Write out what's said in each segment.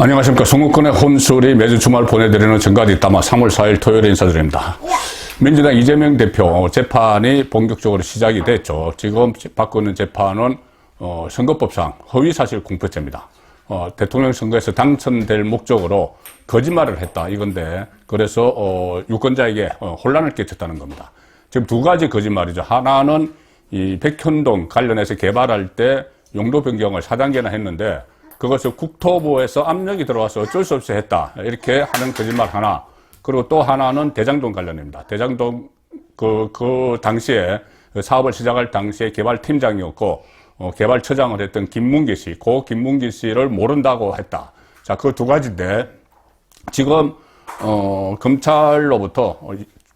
안녕하십니까. 송구권의 혼술이 매주 주말 보내드리는 정가디 따마 3월 4일 토요일에 인사드립니다. 민주당 이재명 대표 재판이 본격적으로 시작이 됐죠. 지금 받고 있는 재판은 선거법상 허위사실 공표죄입니다. 대통령 선거에서 당선될 목적으로 거짓말을 했다 이건데, 그래서 유권자에게 혼란을 끼쳤다는 겁니다. 지금 두 가지 거짓말이죠. 하나는 이 백현동 관련해서 개발할 때 용도 변경을 4단계나 했는데 그것을 국토부에서 압력이 들어와서 어쩔 수 없이 했다, 이렇게 하는 거짓말 하나. 그리고 또 하나는 대장동 관련입니다. 대장동 그 당시에 사업을 시작할 당시에 개발팀장이었고 개발처장을 했던 김문기 씨, 그 김문기 씨를 모른다고 했다. 자, 그 두 가지인데 지금 검찰로부터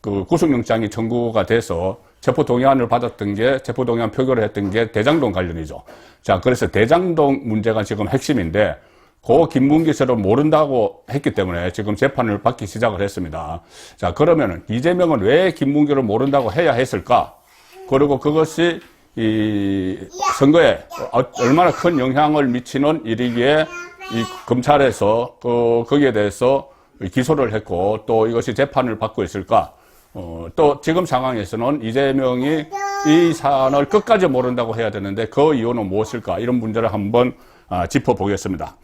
그 구속영장이 청구가 돼서 체포동의안을 받았던 게, 체포동의안 표결을 했던 게 대장동 관련이죠. 자, 그래서 대장동 문제가 지금 핵심인데, 그 김문기 씨를 모른다고 했기 때문에 지금 재판을 받기 시작을 했습니다. 자, 그러면은 이재명은 왜 김문기를 모른다고 해야 했을까? 그리고 그것이 이 선거에 얼마나 큰 영향을 미치는 일이기에 이 검찰에서 거기에 대해서 기소를 했고 또 이것이 재판을 받고 있을까? 또 지금 상황에서는 이재명이 이 사안을 끝까지 모른다고 해야 되는데 그 이유는 무엇일까? 이런 문제를 한번 짚어보겠습니다.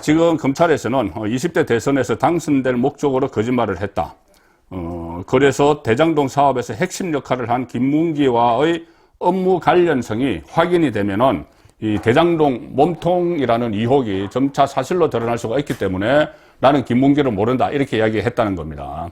지금 검찰에서는 20대 대선에서 당선될 목적으로 거짓말을 했다. 그래서 대장동 사업에서 핵심 역할을 한 김문기와의 업무 관련성이 확인이 되면은 이 대장동 몸통이라는 의혹이 점차 사실로 드러날 수가 있기 때문에 나는 김문기를 모른다, 이렇게 이야기했다는 겁니다.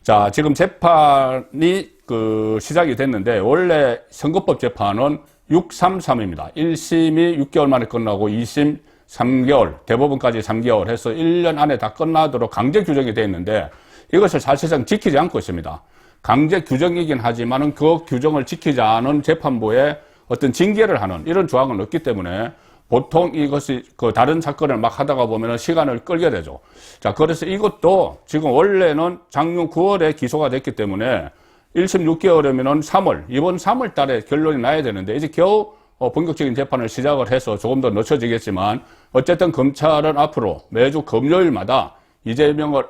자, 지금 재판이 시작이 됐는데, 원래 선거법 재판은 633입니다. 1심이 6개월 만에 끝나고 2심 3개월, 대법원까지 3개월 해서 1년 안에 다 끝나도록 강제 규정이 되어 있는데, 이것을 사실상 지키지 않고 있습니다. 강제 규정이긴 하지만은 그 규정을 지키지 않은 재판부에 어떤 징계를 하는 이런 조항은 없기 때문에 보통 이것이 다른 사건을 막 하다가 보면은 시간을 끌게 되죠. 자, 그래서 이것도 지금 원래는 작년 9월에 기소가 됐기 때문에 1심 6개월이면은 3월, 이번 3월 달에 결론이 나야 되는데 이제 겨우 본격적인 재판을 시작을 해서 조금 더 늦춰지겠지만 어쨌든 검찰은 앞으로 매주 금요일마다 이재명을,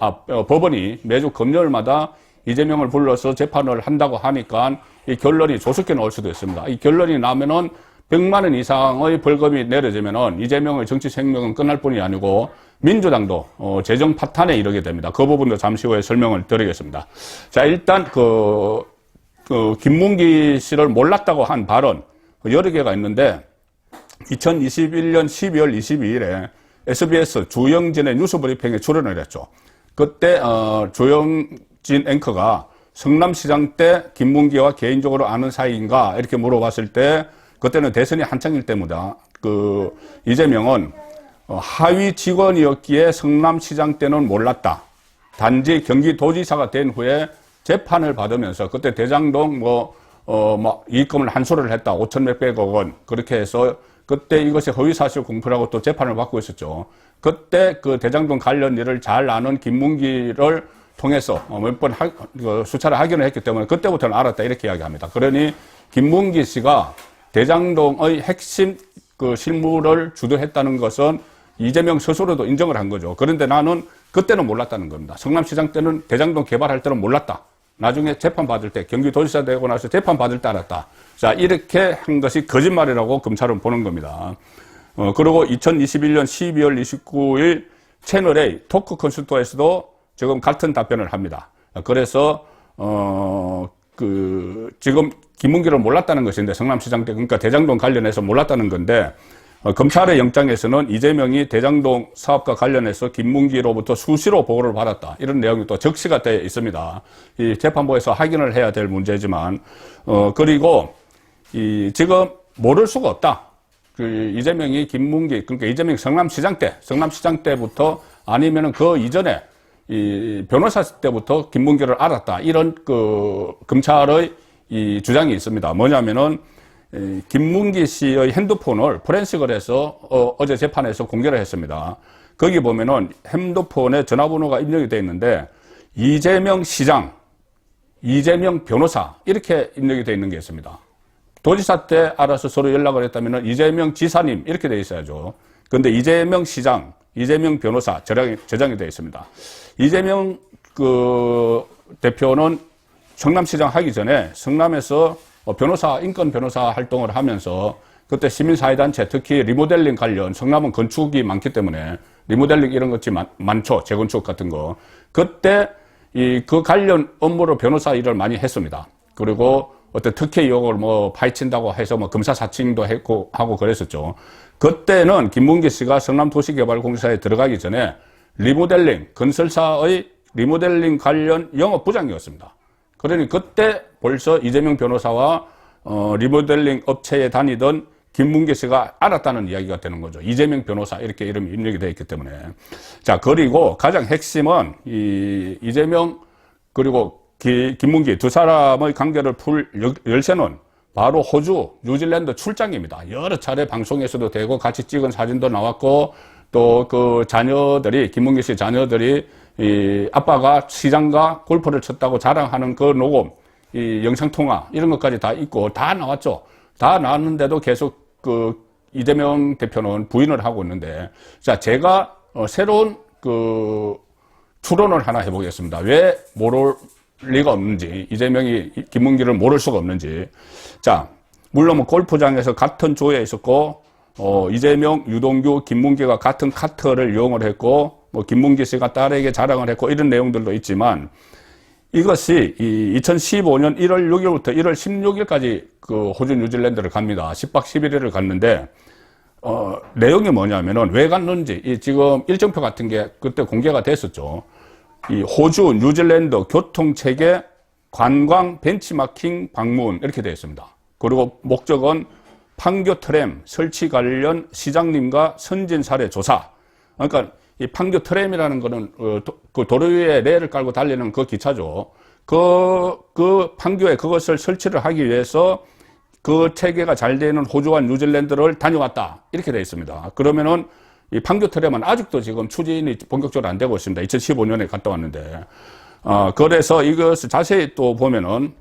법원이 매주 금요일마다 이재명을 불러서 재판을 한다고 하니까 이 결론이 조속히 나올 수도 있습니다. 이 결론이 나면은 100만 원 이상의 벌금이 내려지면은 이재명의 정치 생명은 끝날 뿐이 아니고 민주당도 재정 파탄에 이르게 됩니다. 그 부분도 잠시 후에 설명을 드리겠습니다. 자, 일단 김문기 씨를 몰랐다고 한 발언 여러 개가 있는데 2021년 12월 22일에 SBS 주영진의 뉴스브리핑에 출연을 했죠. 그때 주영진 앵커가 성남시장 때 김문기와 개인적으로 아는 사이인가 이렇게 물어봤을 때, 그때는 대선이 한창일 때입니다. 이재명은 하위 직원이었기에 성남시장 때는 몰랐다. 단지 경기도지사가 된 후에 재판을 받으면서 그때 대장동 이익금을 한수를 했다. 5천 몇백억 원. 그렇게 해서 그때 이것이 허위사실 공표라고 또 재판을 받고 있었죠. 그때 그 대장동 관련 일을 잘 아는 김문기를 통해서 몇 번 수차례 확인을 했기 때문에 그때부터는 알았다, 이렇게 이야기합니다. 그러니 김문기 씨가 대장동의 핵심 실무를 주도했다는 것은 이재명 스스로도 인정을 한 거죠. 그런데 나는 그때는 몰랐다는 겁니다. 성남시장 때는 대장동 개발할 때는 몰랐다. 나중에 재판받을 때, 경기도지사 되고 나서 재판받을 때 알았다. 자, 이렇게 한 것이 거짓말이라고 검찰은 보는 겁니다. 그리고 2021년 12월 29일 채널A 토크 콘서트에서도 지금 같은 답변을 합니다. 그래서 지금 김문기를 몰랐다는 것인데, 성남시장 때, 그러니까 대장동 관련해서 몰랐다는 건데, 검찰의 영장에서는 이재명이 대장동 사업과 관련해서 김문기로부터 수시로 보고를 받았다, 이런 내용이 또 적시가 되어 있습니다. 이 재판부에서 확인을 해야 될 문제지만, 그리고 지금 모를 수가 없다. 이재명이 김문기, 그러니까 이재명이 성남시장 때부터 아니면은 그 이전에 이 변호사 때부터 김문기를 알았다, 이런 검찰의 이 주장이 있습니다. 뭐냐면은 김문기 씨의 핸드폰을 포렌식을 해서 어제 재판에서 공개를 했습니다. 거기 보면은 핸드폰에 전화번호가 입력이 되어 있는데 이재명 시장, 이재명 변호사 이렇게 입력이 되어 있는 게 있습니다. 도지사 때 알아서 서로 연락을 했다면 이재명 지사님 이렇게 되어 있어야죠. 그런데 이재명 시장, 이재명 변호사 저장이 되어 있습니다. 이재명 대표는 성남시장 하기 전에 성남에서 변호사, 인권 변호사 활동을 하면서 그때 시민사회단체, 특히 리모델링 관련, 성남은 건축이 많기 때문에 리모델링 이런 것이 많죠. 재건축 같은 거. 그때 그 관련 업무로 변호사 일을 많이 했습니다. 그리고 어떤 특혜 의혹을 파헤친다고 해서 검사 사칭도 하고 그랬었죠. 그때는 김문기 씨가 성남도시개발공사에 들어가기 전에 리모델링, 건설사의 리모델링 관련 영업부장이었습니다. 그러니 그때 벌써 이재명 변호사와 리모델링 업체에 다니던 김문기 씨가 알았다는 이야기가 되는 거죠. 이재명 변호사 이렇게 이름이 입력이 되어 있기 때문에. 자, 그리고 가장 핵심은 이재명 그리고 김문기 두 사람의 관계를 풀 열쇠는 바로 호주, 뉴질랜드 출장입니다. 여러 차례 방송에서도 되고 같이 찍은 사진도 나왔고 또 그 자녀들이 김문기 씨 자녀들이 아빠가 시장과 골프를 쳤다고 자랑하는 그 녹음, 영상통화 이런 것까지 다 있고 다 나왔죠. 다 나왔는데도 계속 이재명 대표는 부인을 하고 있는데, 자, 제가 새로운 추론을 하나 해보겠습니다. 왜 모를 리가 없는지, 이재명이 김문기를 모를 수가 없는지. 자, 물론 골프장에서 같은 조에 있었고, 이재명, 유동규, 김문기가 같은 카트를 이용을 했고, 김문기 씨가 딸에게 자랑을 했고, 이런 내용들도 있지만, 이것이 2015년 1월 6일부터 1월 16일까지 호주 뉴질랜드를 갑니다. 10박 11일을 갔는데, 내용이 뭐냐면은 왜 갔는지, 지금 일정표 같은 게 그때 공개가 됐었죠. 호주, 뉴질랜드 교통체계 관광 벤치마킹 방문 이렇게 되어 있습니다. 그리고 목적은 판교 트램 설치 관련 시장님과 선진 사례 조사. 그러니까 이 판교 트램이라는 거는 그 도로 위에 레일을 깔고 달리는 그 기차죠. 그 판교에 그것을 설치를 하기 위해서 그 체계가 잘 되는 호주와 뉴질랜드를 다녀왔다. 이렇게 되어 있습니다. 그러면은 이 판교 트램은 아직도 지금 추진이 본격적으로 안 되고 있습니다. 2015년에 갔다 왔는데. 그래서 이것을 자세히 또 보면은,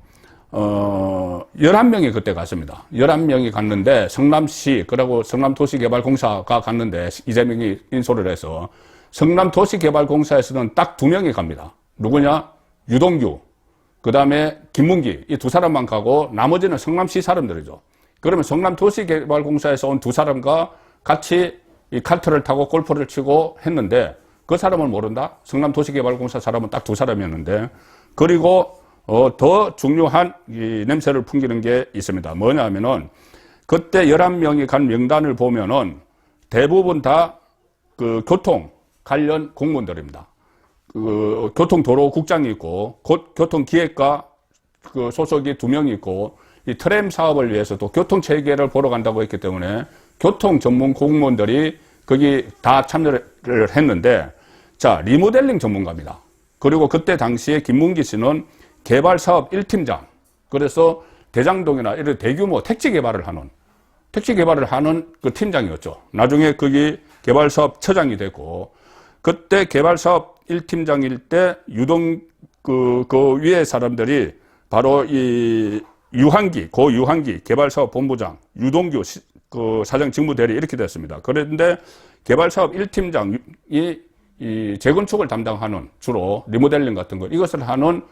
11명이 그때 갔습니다. 11명이 갔는데, 성남시, 그리고 성남도시개발공사가 갔는데, 이재명이 인솔을 해서, 성남도시개발공사에서는 딱 2명이 갑니다. 누구냐? 유동규. 그 다음에 김문기. 이 두 사람만 가고, 나머지는 성남시 사람들이죠. 그러면 성남도시개발공사에서 온 두 사람과 같이 이 카트를 타고 골프를 치고 했는데, 그 사람을 모른다? 성남도시개발공사 사람은 딱 2사람이었는데, 그리고 더 중요한 이 냄새를 풍기는 게 있습니다. 뭐냐 하면은, 그때 11명이 간 명단을 보면은, 대부분 다 교통 관련 공무원들입니다. 교통도로국장이 있고, 교통기획과 소속이 2명이 있고, 이 트램 사업을 위해서 또 교통체계를 보러 간다고 했기 때문에, 교통 전문 공무원들이 거기 다 참여를 했는데, 자, 리모델링 전문가입니다. 그리고 그때 당시에 김문기 씨는 개발사업 1팀장. 그래서 대장동이나 이런 대규모 택지 개발을 하는 그 팀장이었죠. 나중에 거기 개발사업 처장이 되고, 그때 개발사업 1팀장일 때 그 위에 사람들이 바로 이 고유한기 개발사업 본부장, 유동규 사장 직무대리 이렇게 됐습니다. 그런데 개발사업 1팀장이 이 재건축을 담당하는 주로 리모델링 같은 거 이것을 하는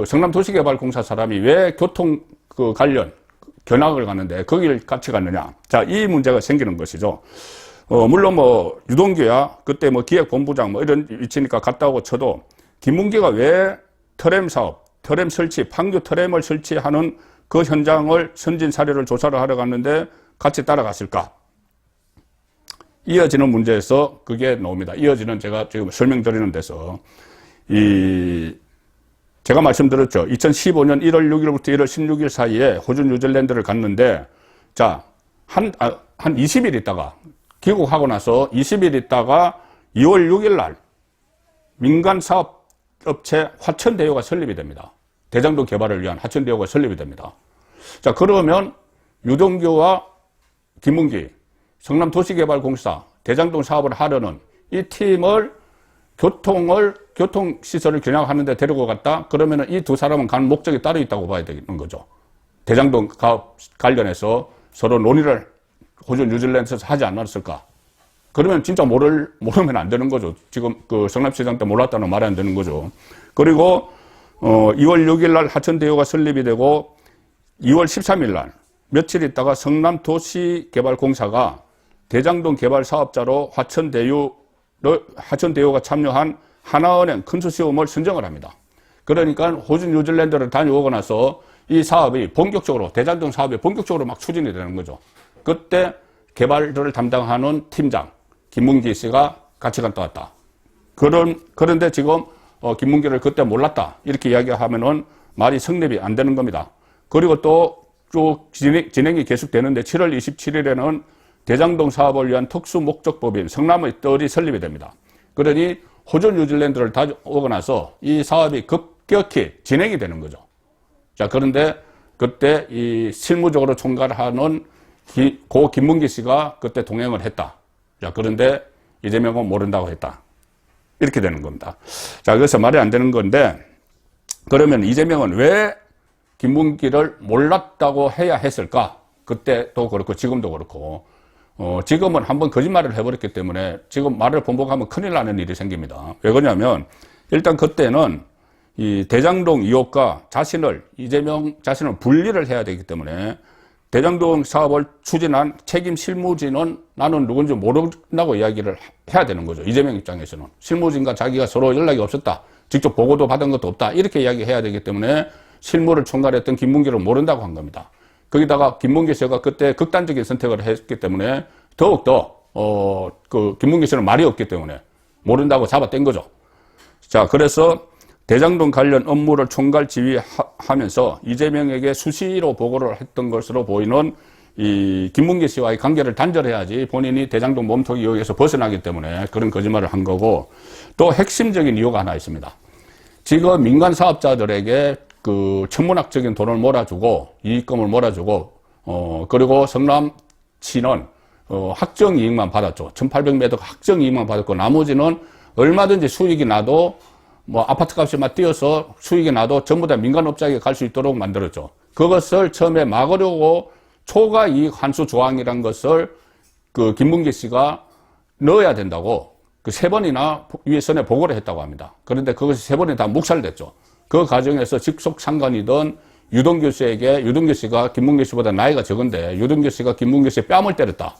성남도시개발공사 사람이 왜 교통 관련 견학을 갔는데 거기를 같이 갔느냐. 자, 이 문제가 생기는 것이죠. 물론 유동규야 그때 기획본부장 이런 위치니까 갔다고 쳐도 김문기가 왜 트램 사업, 트램 설치, 판교 트램을 설치하는 그 현장을 선진 사례를 조사를 하러 갔는데 같이 따라갔을까? 이어지는 문제에서 그게 나옵니다. 이어지는 제가 지금 설명드리는 데서 제가 말씀드렸죠. 2015년 1월 6일부터 1월 16일 사이에 호주 뉴질랜드를 갔는데, 자, 한 20일 있다가, 귀국하고 나서 20일 있다가 2월 6일 날 민간사업업체 화천대유가 설립이 됩니다. 대장동 개발을 위한 화천대유가 설립이 됩니다. 자, 그러면 유동규와 김문기, 성남도시개발공사, 대장동 사업을 하려는 이 팀을 교통시설을 겨냥하는 데 데리고 갔다? 그러면은 이 두 사람은 간 목적이 따로 있다고 봐야 되는 거죠. 대장동 가업 관련해서 서로 논의를 호주 뉴질랜드에서 하지 않았을까? 그러면 진짜 모르면 안 되는 거죠. 지금 그 성남시장 때 몰랐다는 말이 안 되는 거죠. 그리고 2월 6일 날 하천대유가 설립이 되고 2월 13일 날 며칠 있다가 성남도시개발공사가 대장동 개발 사업자로 하천대유가 참여한 하나은행 컨소시엄을 선정을 합니다. 그러니까 호주 뉴질랜드를 다녀오고 나서 이 사업이 본격적으로, 대장동 사업이 본격적으로 막 추진이 되는 거죠. 그때 개발을 담당하는 팀장 김문기 씨가 같이 갔다 왔다. 그런데 지금 김문기를 그때 몰랐다 이렇게 이야기하면은 말이 성립이 안 되는 겁니다. 그리고 또 쭉 진행이 계속되는데 7월 27일에는 대장동 사업을 위한 특수 목적법인 성남의 뜰이 설립이 됩니다. 그러니 호주 뉴질랜드를 다오고 나서 이 사업이 급격히 진행이 되는 거죠. 자, 그런데 그때 이 실무적으로 총괄하는 고 김문기 씨가 그때 동행을 했다. 자, 그런데 이재명은 모른다고 했다. 이렇게 되는 겁니다. 자, 그래서 말이 안 되는 건데, 그러면 이재명은 왜 김문기를 몰랐다고 해야 했을까? 그때도 그렇고, 지금도 그렇고, 지금은 한번 거짓말을 해버렸기 때문에 지금 말을 번복하면 큰일 나는 일이 생깁니다. 왜 그러냐면, 일단 그때는 이 대장동 의혹과 이재명 자신을 분리를 해야 되기 때문에 대장동 사업을 추진한 책임 실무진은 나는 누군지 모른다고 이야기를 해야 되는 거죠. 이재명 입장에서는. 실무진과 자기가 서로 연락이 없었다. 직접 보고도 받은 것도 없다. 이렇게 이야기해야 되기 때문에 실무를 총괄했던 김문기를 모른다고 한 겁니다. 거기다가 김문기 씨가 그때 극단적인 선택을 했기 때문에 더욱더, 김문기 씨는 말이 없기 때문에 모른다고 잡아뗀 거죠. 자, 그래서 대장동 관련 업무를 총괄 지휘하면서 이재명에게 수시로 보고를 했던 것으로 보이는 이 김문기 씨와의 관계를 단절해야지 본인이 대장동 몸통이 여기에서 벗어나기 때문에 그런 거짓말을 한 거고, 또 핵심적인 이유가 하나 있습니다. 지금 민간 사업자들에게 그 천문학적인 돈을 몰아주고 이익금을 몰아주고 그리고 성남시는 확정 이익만 받았죠. 1,800m 확정 이익만 받았고 나머지는 얼마든지 수익이 나도 뭐 아파트 값이 막 뛰어서 수익이 나도 전부 다 민간업자에게 갈 수 있도록 만들었죠. 그것을 처음에 막으려고 초과 이익 환수 조항이란 것을 그 김문기 씨가 넣어야 된다고 그 3번이나 위에선에 보고를 했다고 합니다. 그런데 그것이 3번이 다 묵살됐죠. 그 과정에서 직속 상관이던 유동규 씨에게, 유동규 씨가 김문기 씨보다 나이가 적은데 유동규 씨가 김문기 씨의 뺨을 때렸다.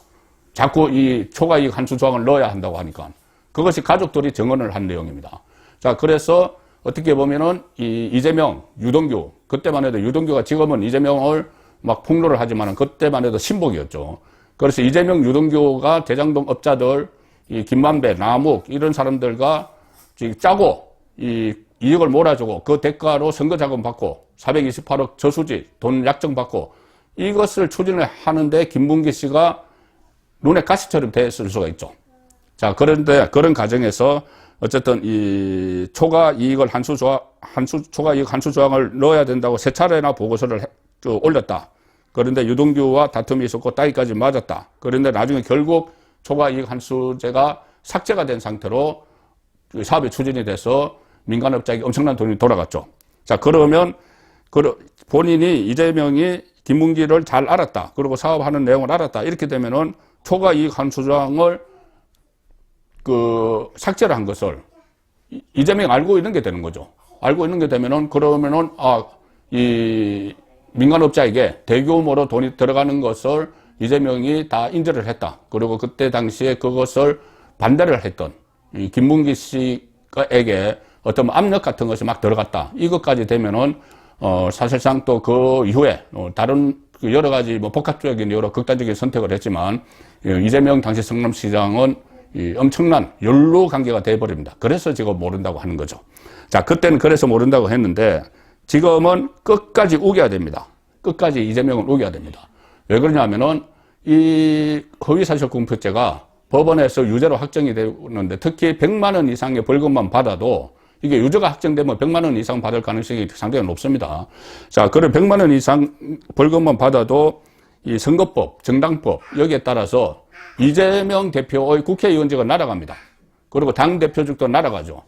자꾸 이 초과 이익 환수 조항을 넣어야 한다고 하니까 그것이 가족들이 증언을 한 내용입니다. 자, 그래서 어떻게 보면은 이재명, 유동규, 그때만 해도 유동규가 지금은 이재명을 막 폭로를 하지만 그때만 해도 신복이었죠. 그래서 이재명, 유동규가 대장동 업자들, 이 김만배, 남욱 이런 사람들과 짜고 이 이익을 몰아주고 그 대가로 선거자금 받고 428억 저수지 돈 약정 받고 이것을 추진을 하는데 김문기 씨가 눈에 가시처럼 됐을 수가 있죠. 자, 그런데 그런 과정에서 어쨌든 이 초과 이익 환수 조항을 넣어야 된다고 3차례나 보고서를 올렸다. 그런데 유동규와 다툼이 있었고 따위까지 맞았다. 그런데 나중에 결국 초과 이익 환수제가 삭제가 된 상태로 사업이 추진이 돼서 민간업자에게 엄청난 돈이 돌아갔죠. 자, 그러면 본인이 이재명이 김문기를 잘 알았다. 그리고 사업하는 내용을 알았다. 이렇게 되면은 초과 이익 환수 조항을 삭제를 한 것을 이재명이 알고 있는 게 되는 거죠. 알고 있는 게 되면은 그러면은 이 민간업자에게 대규모로 돈이 들어가는 것을 이재명이 다 인지를 했다. 그리고 그때 당시에 그것을 반대를 했던 이 김문기 씨에게 어떤 압력 같은 것이 막 들어갔다. 이것까지 되면은 사실상 또 그 이후에 다른 여러 가지 뭐 복합적인 여러 극단적인 선택을 했지만 이재명 당시 성남시장은 엄청난 연루 관계가 돼버립니다. 그래서 지금 모른다고 하는 거죠. 자, 그때는 그래서 모른다고 했는데 지금은 끝까지 우겨야 됩니다. 끝까지 이재명을 우겨야 됩니다. 왜 그러냐면은 이 허위사실 공표죄가 법원에서 유죄로 확정이 되는데 특히 100만 원 이상의 벌금만 받아도 이게 유죄가 확정되면 100만 원 이상 받을 가능성이 상당히 높습니다. 자, 그런 100만 원 이상 벌금만 받아도 이 선거법, 정당법 여기에 따라서 이재명 대표의 국회의원직은 날아갑니다. 그리고 당대표직도 날아가죠.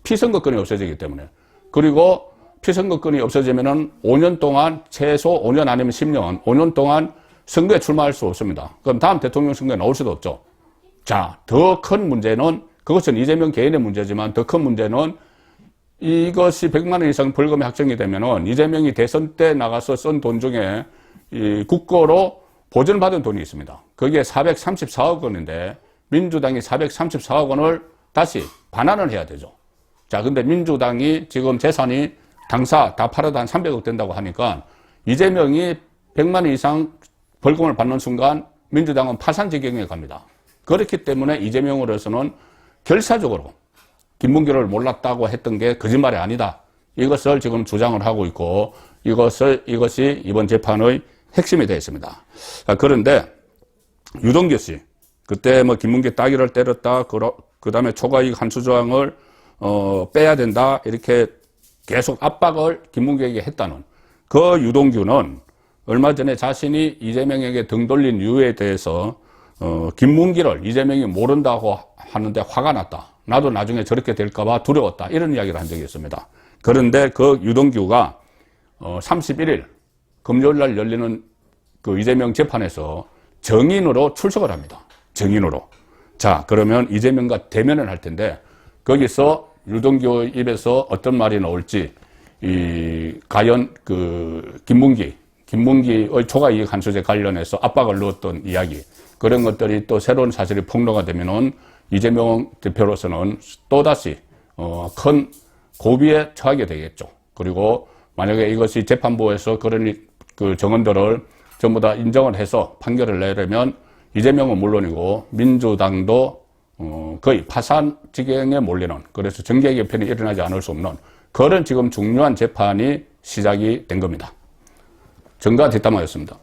피선거권이 없어지기 때문에. 그리고 피선거권이 없어지면은 5년 동안 최소 5년 아니면 10년, 5년 동안 선거에 출마할 수 없습니다. 그럼 다음 대통령 선거에 나올 수도 없죠. 자, 더 큰 문제는, 그것은 이재명 개인의 문제지만 더 큰 문제는 이것이 100만 원 이상 벌금이 확정이 되면은 이재명이 대선 때 나가서 쓴 돈 중에 이 국고로 보전받은 돈이 있습니다. 그게 434억 원인데 민주당이 434억 원을 다시 반환을 해야 되죠. 자, 근데 민주당이 지금 재산이 당사 다 팔아도 한 300억 된다고 하니까 이재명이 100만 원 이상 벌금을 받는 순간 민주당은 파산 지경에 갑니다. 그렇기 때문에 이재명으로서는 결사적으로 김문규를 몰랐다고 했던 게 거짓말이 아니다. 이것을 지금 주장을 하고 있고 이것이 이번 재판의 핵심이 되어 있습니다. 그런데 유동규 씨, 그때 뭐 김문규 따귀를 때렸다. 그 다음에 초과이익 환수 조항을 빼야 된다. 이렇게 계속 압박을 김문규에게 했다는 그 유동규는 얼마 전에 자신이 이재명에게 등 돌린 이유에 대해서 김문기를 이재명이 모른다고 하는데 화가 났다. 나도 나중에 저렇게 될까봐 두려웠다. 이런 이야기를 한 적이 있습니다. 그런데 그 유동규가 31일 금요일 날 열리는 그 이재명 재판에서 정인으로 출석을 합니다. 정인으로. 자, 그러면 이재명과 대면을 할 텐데 거기서 유동규 입에서 어떤 말이 나올지 과연 그 김문기의 초과이익 환수제 관련해서 압박을 넣었던 이야기, 그런 것들이 또 새로운 사실이 폭로가 되면은 이재명 대표로서는 또다시 큰 고비에 처하게 되겠죠. 그리고 만약에 이것이 재판부에서 그런 그 정언들을 전부 다 인정을 해서 판결을 내려면 이재명은 물론이고 민주당도 거의 파산 지경에 몰리는, 그래서 정계 개편이 일어나지 않을 수 없는 그런 지금 중요한 재판이 시작이 된 겁니다. 정가 뒷담화였습니다.